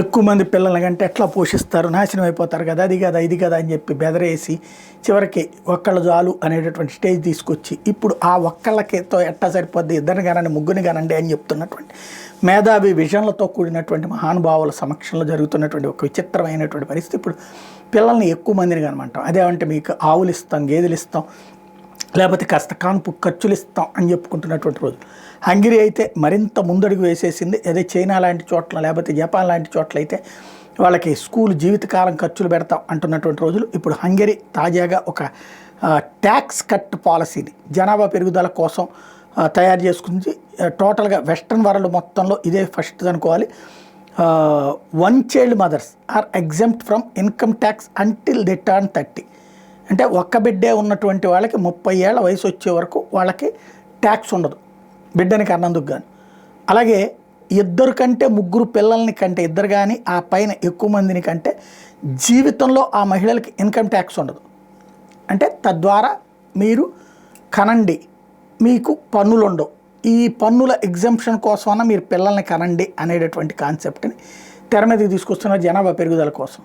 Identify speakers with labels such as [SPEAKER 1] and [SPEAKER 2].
[SPEAKER 1] ఎక్కువ మంది పిల్లల కంటే ఎట్లా పోషిస్తారు, నాశనం అయిపోతారు కదా, అది కదా ఇది కదా అని చెప్పి బెదరేసి చివరికి ఒక్కళ్ళు చాలు అనేటటువంటి స్టేజ్ తీసుకొచ్చి ఇప్పుడు ఆ ఒక్కళ్ళకితో ఎట్టా సరిపోద్ది, ఇద్దరిని కానండి ముగ్గురిని కానండి అని చెప్తున్నటువంటి మేధావి విజన్లతో కూడినటువంటి మహానుభావుల సమక్షంలో జరుగుతున్నటువంటి ఒక విచిత్రమైనటువంటి పరిస్థితి. ఇప్పుడు పిల్లల్ని ఎక్కువ మందిని కనమంటాం, అదేమంటే మీకు ఆవులు ఇస్తాం, గేదెలు ఇస్తాం, లేకపోతే కాస్త కాన్పు ఖర్చులు ఇస్తాం అని చెప్పుకుంటున్నటువంటి రోజు. హంగరీ అయితే మరింత ముందడుగు వేసేసింది. అదే చైనా లాంటి చోట్ల లేకపోతే జపాన్ లాంటి చోట్ల అయితే వాళ్ళకి స్కూల్ జీవితకాలం ఖర్చులు పెడతాం అంటున్నటువంటి రోజులు. ఇప్పుడు హంగరీ తాజాగా ఒక ట్యాక్స్ కట్ పాలసీని జనాభా పెరుగుదల కోసం తయారు చేసుకుంది. టోటల్గా వెస్ట్రన్ వరల్డ్ మొత్తంలో ఇదే ఫస్ట్ అనుకోవాలి. 1 child mothers are exempt from income tax until they turn 30. అంటే ఒక్క బిడ్డే ఉన్నటువంటి వాళ్ళకి 30 ఏళ్ల వయసు వచ్చే వరకు వాళ్ళకి ట్యాక్స్ ఉండదు బిడ్డని కన్నందుకు కానీ. అలాగే ఇద్దరు కంటే ముగ్గురు పిల్లల్ని కంటే ఇద్దరు కానీ ఆ పైన ఎక్కువ మందిని కంటే జీవితంలో ఆ మహిళలకి ఇన్కమ్ ట్యాక్స్ ఉండదు. అంటే తద్వారా మీరు కనండి, మీకు పన్నులు ఉండవు. ఈ పన్నుల ఎగ్జంప్షన్ కోసమన్నా మీరు పిల్లల్ని కనండి అనేటటువంటి కాన్సెప్ట్ని తెర మీదకి తీసుకొస్తున్నారు జనాభా పెరుగుదల కోసం.